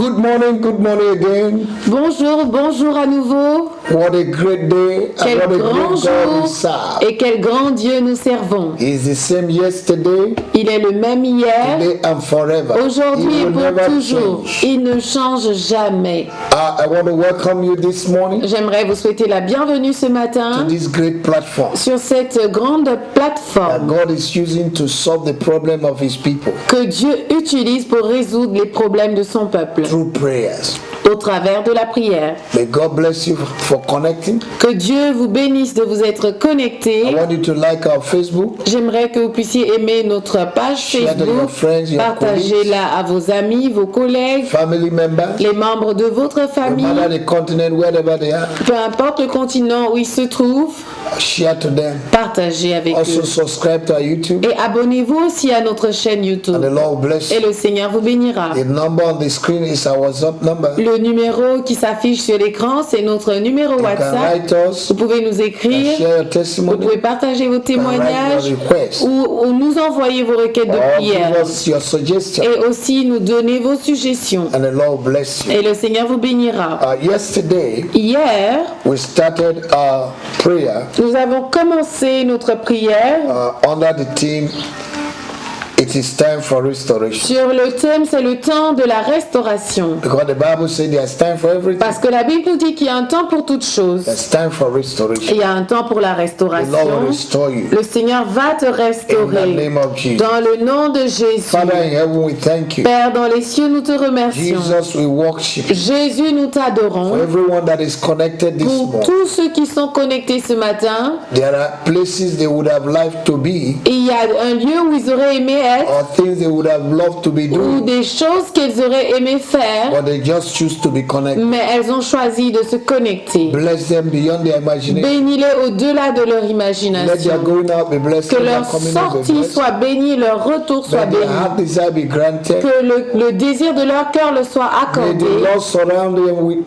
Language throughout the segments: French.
Good morning again. Bonjour, bonjour à nouveau. What a great day. Quel And what a grand great God jour we serve. et quel grand Dieu nous servons. He is the same yesterday, Il est le même hier, today and forever. aujourd'hui He et will pour never toujours. change. Il ne change jamais. I want to welcome you this morning J'aimerais vous souhaiter la bienvenue ce to matin this great platform sur cette grande that plateforme God is using to solve the problem of His people que Dieu utilise pour résoudre les problèmes de son peuple through prayers. au travers de la prière. May God bless you for connecting. Que Dieu vous bénisse de vous être I connectés. want you to like our Facebook. J'aimerais que vous puissiez aimer notre page Share to your Facebook, friends, your partagez-la à vos amis, vos collègues, family members, les membres de votre no famille, matter the continent, wherever they are. peu importe le continent où ils se trouvent, Share to them. partagez avec Also eux. subscribe to our YouTube, Et abonnez-vous aussi à notre chaîne and YouTube. the Lord will bless Et you. le Seigneur vous bénira. The number on the screen is our WhatsApp number. Le numéro qui s'affiche sur l'écran, c'est notre numéro You can WhatsApp. write us, Vous pouvez nous and écrire, share your vous testimony, pouvez partager vos and write témoignages your requests, ou nous envoyer vos requêtes de or prière. give us your suggestions, Et aussi nous donner vos suggestions. and the Lord will bless you. Et le Seigneur vous bénira. Yesterday, Hier, we started our prayer nous avons commencé notre prière under the theme, It is time for restoration. sur le thème, c'est le temps de la restauration. Because the Bible says there's time for everything. Parce que la Bible nous dit qu'il y a un temps pour toutes choses. There's time for Et restoration. il y a un temps pour la The Lord will restauration. restore you. Le Seigneur va te In the restaurer. name of Jesus. Dans le nom de Jésus. Father in heaven, we thank you. Père dans les cieux, nous te remercions. Jesus, we worship you. Jésus, nous For t'adorons. everyone that is connected this Pour morning, tous ceux qui sont connectés ce matin, there are places they would have liked to be, il y a un lieu où ils auraient aimé être or things they would have loved to be ou doing, des choses qu'elles auraient aimé faire, but they just choose to be connected. mais elles ont choisi de se connecter. Bless them beyond their imagination. Bénis-les au-delà de leur Let their imagination. going out be blessed. Que Let their leur coming in be sortie blessed. soit bénie, leur retour soit Let their béni. heart desire be granted. Que le désir de leur cœur le soit May the accordé. Lord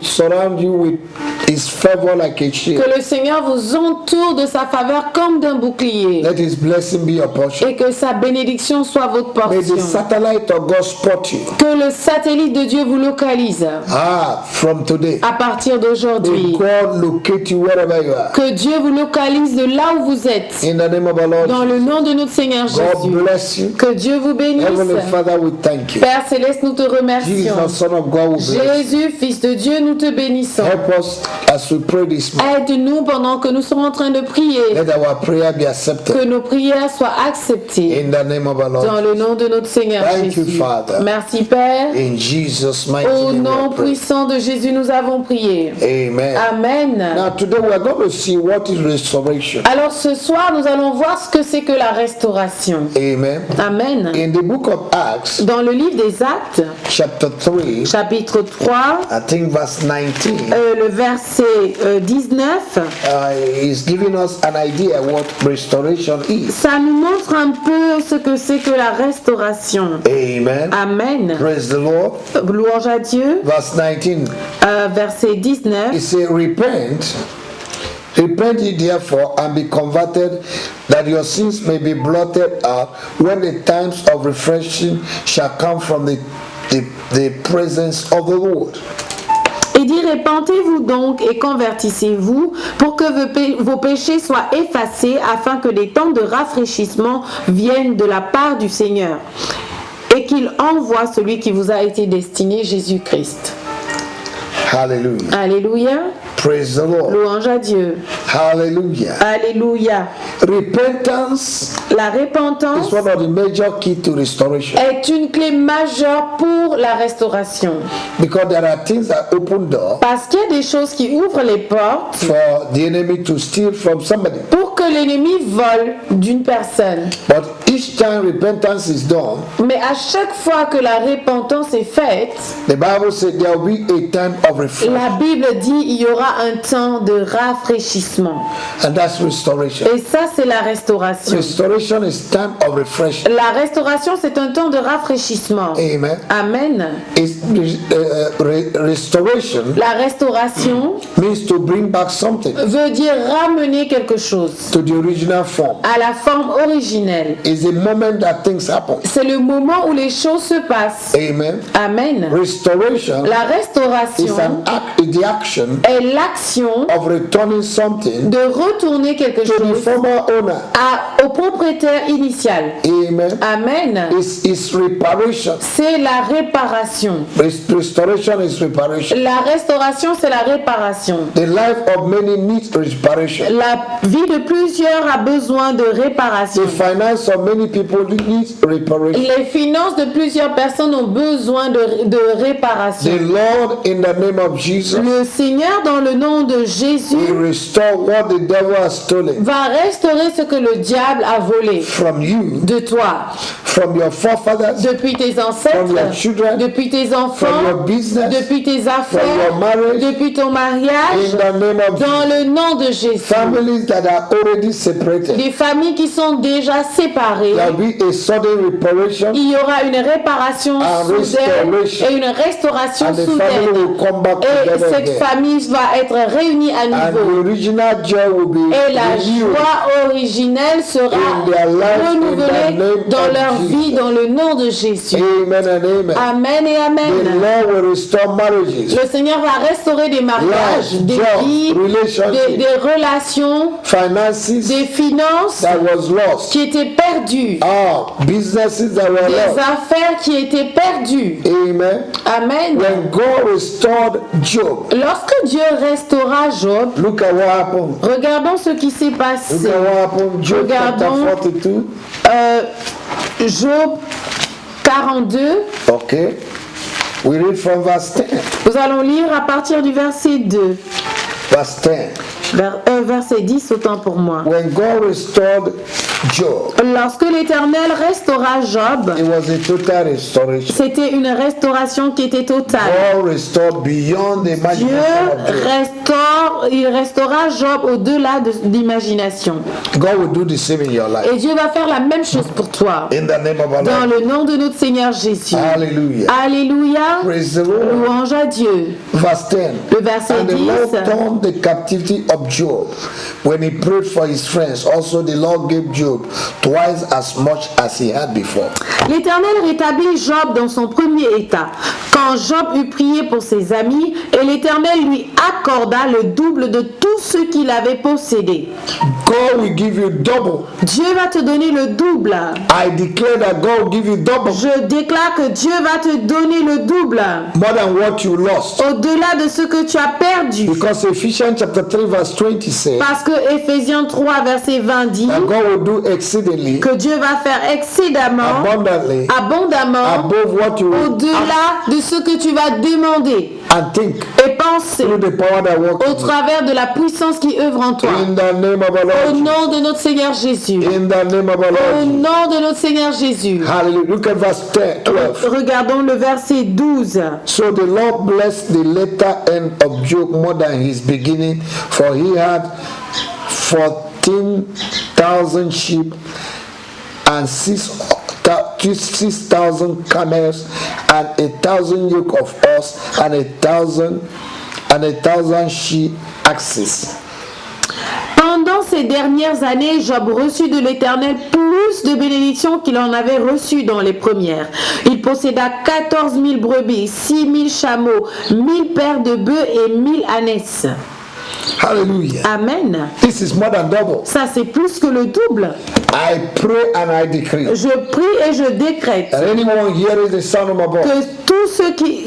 surround you with His favor like a shield. Que le Seigneur vous entoure de sa faveur comme d'un bouclier. Let His blessing be your portion. Et que sa bénédiction soit votre May the portion. satellite of God spot you. Que le satellite de Dieu vous localise From today. à partir May d'aujourd'hui. God locate you wherever you are. Que Dieu vous localise de là où vous êtes. In the name of our Lord Dans le nom de notre Seigneur God Jésus. bless you. Que Dieu vous bénisse. Heavenly Father, we thank you. Père Céleste, nous te remercions. Jesus, Son of God, we bless you. Jésus, Fils de Dieu, nous te bénissons. Help us as we pray this morning. Aide-nous pendant que nous sommes en train de prier. Let our prayer be accepted. Que nos prières soient acceptées. In the name of our Dans Lord. le nom de notre Seigneur Thank you, Jésus. Father. Merci Père. In Jesus' mighty Au name nom we pray. puissant de Jésus, nous avons prié. Amen. Amen. Now today we are going to see what is restoration. Alors ce soir, nous allons voir ce que c'est que la restauration. Amen. Amen. In the book of Acts, Dans le livre des Actes, chapter 3, chapitre 3, I think verse 19, le verset 19, is giving us an idea what restoration is. ça nous montre un peu ce que c'est que la restauration. Amen. Amen. Praise the Lord. Louange à Dieu. Verse 19, Verset 19. it says, Repent ye therefore and be converted, that your sins may be blotted out, when the times of refreshing shall come from the presence of the Lord. Et dit, répentez-vous donc et convertissez-vous pour que vos péchés soient effacés, afin que les temps de rafraîchissement viennent de la part du Seigneur, et qu'il envoie celui qui vous a été destiné, Jésus-Christ. Hallelujah. Alléluia. Praise the Lord. Louange à Dieu. Hallelujah. Alléluia. Repentance La repentance is one of the major key to restoration, est une clé majeure pour la restauration. because there are things that open door Parce qu'il y a des choses qui ouvrent les portes for the enemy to steal from somebody. pour que l'ennemi vole d'une personne. But each time repentance is done, Mais à chaque fois que la repentance est faite, the Bible said there will be a time of refreshing, la Bible dit il y aura un temps de rafraîchissement. and that's restoration. Et ça, c'est la restauration. Restoration is time of refreshing. La restauration, c'est un temps de rafraîchissement. Amen. Amen. Restoration La restauration means to bring back something veut dire ramener quelque chose to the original form. à la forme originelle. Is the moment that things happen. C'est le moment où les choses se passent. Amen. Amen. Restoration La is restauration the action est l'action of returning something de retourner quelque to the chose former owner. au propriétaire initial. Amen. Amen. It's reparation. C'est la réparation. Restoration is reparation. La restauration, c'est la réparation. The life of many needs reparation. La vie de plusieurs a besoin de réparation. The finance of many people needs reparation. Les finances de plusieurs personnes ont besoin de réparation. The Lord, in the name of Jesus, Le Seigneur, dans le nom de will Jésus, restore what the devil has stolen va restaurer ce que le diable a volé from you, de toi, from your forefathers, depuis tes from your ancêtres, children, depuis tes from enfants, your business, depuis tes from affaires, your marriage, depuis ton in mariage, the name of dans Jesus. le nom de Jésus. Families that are already separated, Des familles qui sont déjà séparées, there will be a sudden reparation, il y aura une réparation And soudaine restoration. et une restauration and the family soudaine. will come back Et together cette again. famille va être réunie à And nouveau. the original joy will be Et la renewed joie originelle sera in their life, in the renouvelée name dans of leur Jesus. vie dans le nom de Jésus. Amen and amen. Amen et The amen. Lord will restore marriages, Le Seigneur va restaurer des mariages, Life, des job, vies, relationship, des relations, finances des finances that was lost, qui étaient perdues, businesses that were des lost. affaires qui étaient perdues. Amen. Amen. When God restored Job, Lorsque Dieu restaura Job, look at what happened. regardons ce qui s'est Look passé. at what happened. Job chapter Regardons. 42. Job 42, Okay. We read from verse 10. nous allons lire à partir du verset 2. Verse 10. Verset 10, autant pour moi. When God restored Job, Lorsque l'Éternel restaura Job, it was a total restoration. c'était une restauration qui était totale. God restored beyond the Dieu imagination of Job. il restaura Job au-delà de l'imagination. God will do the same in your life. Et Dieu va faire la même chose pour toi. In the name of our Dans Lord. le nom de notre Seigneur Jésus. Hallelujah. Alléluia. Praise the Lord. Louange à Dieu. Verse 10. Le verset And the Lord 10. turned the captivity of Job when he prayed for his friends. Also the Lord gave Job twice as much as he had before. L'Éternel rétablit Job dans son premier état. Quand Job eut prié pour ses amis, et l'Éternel lui accorda le double de tout ce qu'il avait possédé. God will give you double. Dieu va te donner le double. I declare that God will give you double. Je déclare que Dieu va te donner le double. More than what you lost. Au-delà de ce que tu as perdu. Because Ephesians chapter 3 verse 20 says Parce que Éphésiens 3 verset 20 dit that God will do exceedingly, que Dieu va faire excédemment, abundantly, abondamment, above what you will au-delà de ce que tu vas demander and think et penser through the power that works au in you. travers de la puissance qui œuvre en toi. In the name of our Au Lord. nom de notre Seigneur Jésus. In the name of our Au Lord. nom de notre Seigneur Jésus. Hallelujah. Look at verse 10, 12. Regardons le verset 12. So the Lord blessed the latter end of Job more than his beginning, for he had 14,000 sheep and 6,000 camels and 1,000 yoke of horse and 1,000 she axes. Pendant ces dernières années, Job reçut de l'Éternel plus de bénédictions qu'il en avait reçues dans les premières. Il posséda 14 000 brebis, 6 000 chameaux, 1000 paires de bœufs et 1000 ânesses. Hallelujah. Amen. This is more than double. Ça, c'est plus que le double. I pray and I decree Je prie et je décrète that anyone hearing the sound of my voice que tous ceux qui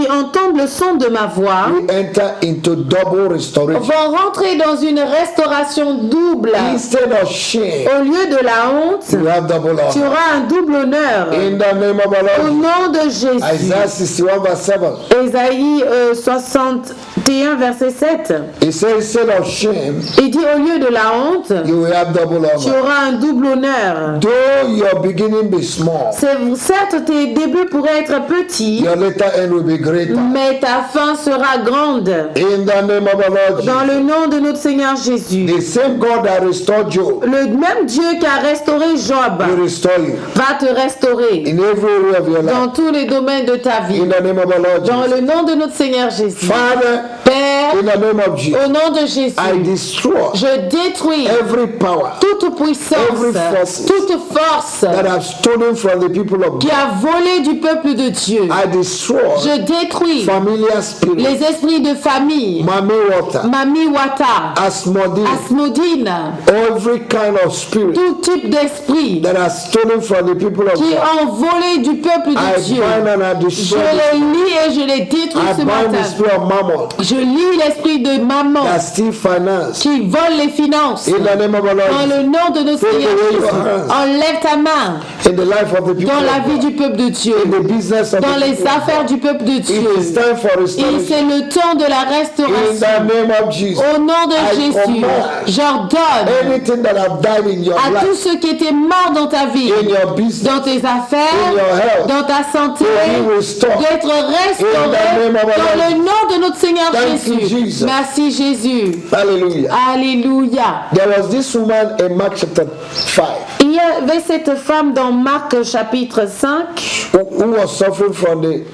entendent le son de ma voix will enter into double restoration. vont rentrer dans une restauration double. Instead of shame, Au lieu de la honte, you have double tu honor. auras un double honneur. In the name of our Au Lord. nom de Jésus. Isaiah 61 verse 7. Ésaïe 61, verset 7. It says instead of shame, Il dit au lieu de la honte, you will have double tu honor. auras un double honneur. Though your beginning be small, Certes, tes débuts pourraient être petits, your later end will be greater. mais ta fin sera grande. In the name of our Lord Dans Jesus. le nom de notre Seigneur Jésus. The same God that restored Job Le même Dieu qui a restauré Job will restore you va te restaurer in every area of your dans life. tous les domaines de ta vie. In the name of our Lord Dans Jesus. le nom de notre Seigneur Jésus. Father, Père, In the name of Jesus. Au nom de Jésus, I destroy je détruis every power toute puissance, every forces toute force that have stolen from the people of qui God. a volé du peuple de Dieu. I destroy Je détruis familiar spirits. les esprits de famille, Mami water. Mami Wata, Asmodee. Asmodine, Every kind of spirit tout type d'esprit that has stolen from the people of qui God. ont volé du peuple I de Dieu. bind and I Je destroy. les lis et je les détruis I ce bind the matin. spirit of mammon Je lis l'esprit de maman that steal finance. qui vole les finances. In the name of the Dans Lord. le nom de notre Take Seigneur away your Jésus, hands. enlève ta main In the life of the people dans la of vie God. du peuple de Dieu, In the business of dans the les people of affaires God. du peuple de It is Dieu. time for Et restoration. c'est le temps de la In restauration. the name of Jesus. Au nom de I Jésus, command j'ordonne anything that have died in your à tous life, ceux qui étaient morts dans ta vie, in your business, dans tes affaires, in your health, dans ta santé, to be restored. d'être restaurés In the name of our dans Lord. le nom de notre Seigneur Thank you, Jésus. Jesus. Merci Jésus. Hallelujah. Alléluia. There was this woman in Mark chapter 5 Il y avait cette femme dans Marc chapitre 5 who was suffering from the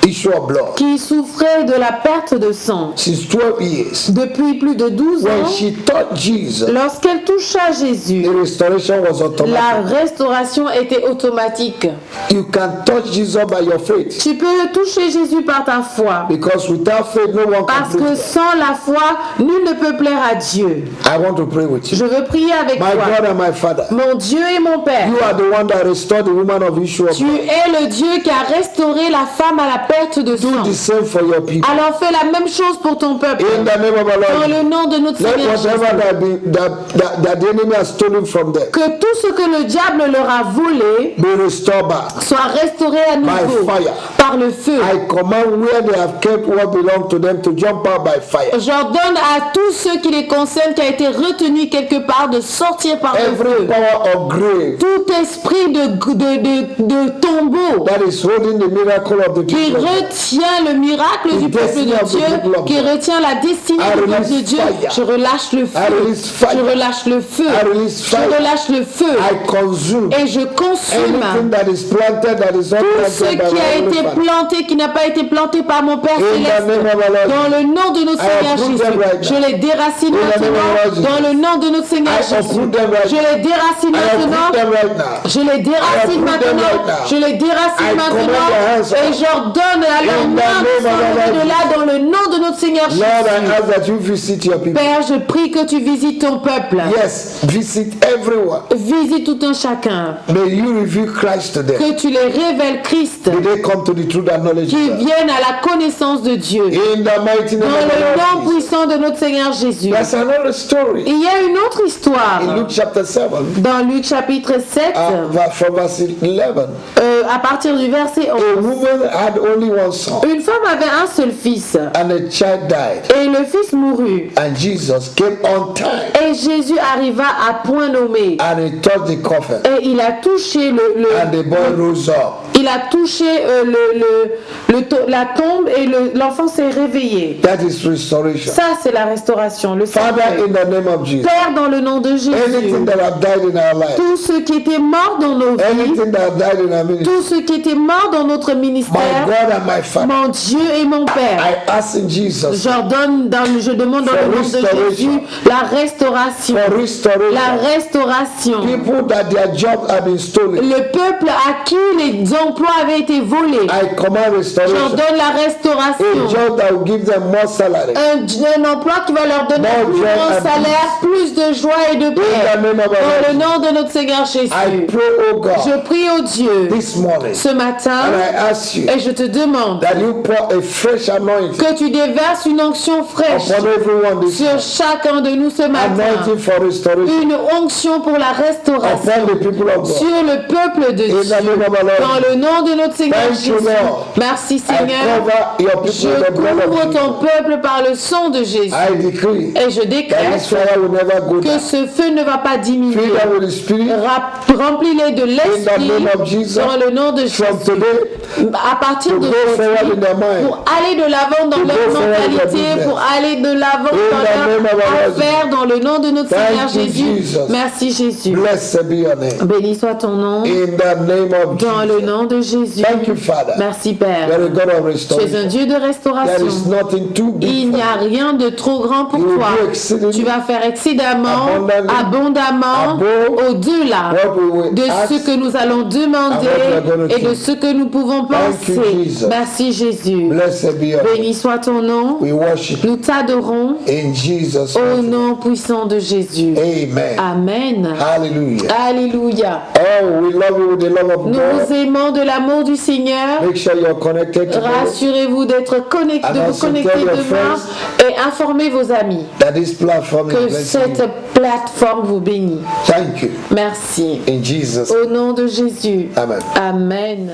issue of blood qui souffrait de la perte de sang since 12 years. depuis plus de 12 When ans. she touched Jesus, Lorsqu'elle toucha Jésus, the restoration was la automatic. restauration était automatique. You can touch Jesus by your faith, Tu peux toucher Jésus par ta foi. because without faith, no one can Parce please que God. sans la foi, nul ne peut plaire à Dieu. I want to pray with you. Je veux prier avec My toi. God and my Father, Mon Dieu et mon Père, you are the one that restored the woman of issue of tu blood. es le Dieu qui a restauré la femme à la perte de Do sang. the same for your people. Alors fais la même chose pour ton peuple. In the name of our Dans Lord, le nom de notre let Seigneur whatever Jésus. that the enemy has stolen from them Que tout ce que le diable leur a volé be restored back. soit restauré à nouveau By fire. par le feu. I command where they have kept what belongs to them to jump out by fire. J'ordonne à tous ceux qui les concernent, qui a été retenu quelque part, de sortir par le Every feu. power of grave Tout esprit de tombeau that is holding the miracle of the qui people of God, retient le miracle du peuple destiny de of the Dieu, people of qui God. retient la destinée I du peuple release de Dieu, fire. je relâche le I feu. release fire. Je relâche le feu. I release Je fire. relâche le feu. I consume Et je consume anything that is planted that is not tout ce planted by qui a my Heavenly été Father. planté, qui n'a pas été planté par mon Père In the Céleste. name of our Lord, Dans le nom de notre I Seigneur uproot Jésus, them right je now. les déracine In the name of maintenant. our Lord Dans le nom de notre Seigneur I Jésus, uproot them right je now. les déracine I uproot maintenant. them right now. Je les déracine I uproot them maintenant. right now. Je les déracine I maintenant. command their hands Et off. j'ordonne à leurs In the mains de name of our s'enlever Lord de là dans le nom de notre Seigneur Lord, I Jésus. ask that you visit your people. Père, je prie que tu visites ton peuple. Yes, visit everyone. Visite tout un chacun. May you reveal Christ to them. Que tu les révèles, Christ. May they come to the truth and knowledge Qui of God. viennent à la connaissance de Dieu. In the mighty name Dans of le the nom Lord Jesus. puissant de notre Seigneur Jésus. There's another story Il y a une autre histoire. in Luke chapter 7, Dans Luc chapitre 7, from verse 11. à partir du verset A 11. woman had only one son, Une femme avait un seul fils. and the child died. Et le fils mourut. And Jesus came on time, Et Jésus arriva à point nommé. and he touched the coffin, Et il a touché and the boy rose up. il a touché la tombe et l'enfant s'est réveillé. That is restoration. Ça, c'est la restauration. Le Father, Seigneur. in the name of Jesus, Père, dans le nom de Jésus, anything that have died in our life, tous ceux qui étaient morts dans nos vies, anything that have died in our ministry, tous ceux qui étaient morts dans notre my ministère, God and my Father, mon Dieu et mon Père, I ask in Jesus je demande dans For le nom de restoration. Jésus la restauration. for restoration. La restauration. People that their jobs have been stolen, Le peuple à qui les emplois avaient été volés, I command restoration. j'ordonne la A restauration. job that will give them more salary. Un emploi qui va leur donner More plus joy grand and salaire, plus de joie et de In paix. the name of Dans our le Lord, nom de notre Seigneur I Jésus, pray, oh je God, prie au Dieu this morning, ce and matin I ask you et je te demande that you pour a fresh anointing que tu déverses une onction fraîche upon everyone this sur morning. chacun de nous ce matin. Anointing for restoration Une onction pour la restauration upon the people of God. sur le peuple de In Dieu. the name of our Dans Lord, le nom de notre Seigneur Thank you, Jésus. Lord. Merci I Seigneur. cover your people Je with the blood couvre of ton Jesus. peuple par le sang de Jésus. I decree Et je that décrète this fire will never go que down. ce feu ne va pas diminuer. Fill them with the Spirit Remplis-les de in the l'esprit name of Jesus. dans le nom de From Jésus. today, À partir to de go forward in aujourd'hui, their mind. pour aller de l'avant dans To leur go forward in their mentalité, business. pour aller de l'avant In dans the name leur of our Lord affaire, dans le nom de notre Thank Seigneur you, Jésus. Jesus. Merci Jésus. Blessed be your name. Béni soit ton nom. In the name of Dans le Jesus. nom de Jésus. Thank you, Father. Merci, You Père. are a God of Tu es un restoration. Dieu de There restauration. is nothing too big Il for n'y a you. rien de trop grand pour You will toi. do exceedingly Tu vas faire excidemment, abundantly abondamment, above au-delà what we will de ask ce que nous allons and what we are demander gonna et de do. ce que nous pouvons Thank you, penser. Jesus. Merci, Jésus. Blessed be your name. Béni soit ton nom. We worship you Nous t'adorons in Jesus' au name. nom puissant de Jésus. Amen. Amen. Hallelujah. Alléluia. Oh, we love you with the love of Nous God. vous aimons de l'amour du Seigneur. Make sure you're connected to God. Rassurez-vous d'être connecté, And de vous also connecter tell your demain et informez vos amis That this platform is que blessing cette you. plateforme vous bénit. Thank you. Merci. In Jesus' Au nom de Jésus. Amen. Amen.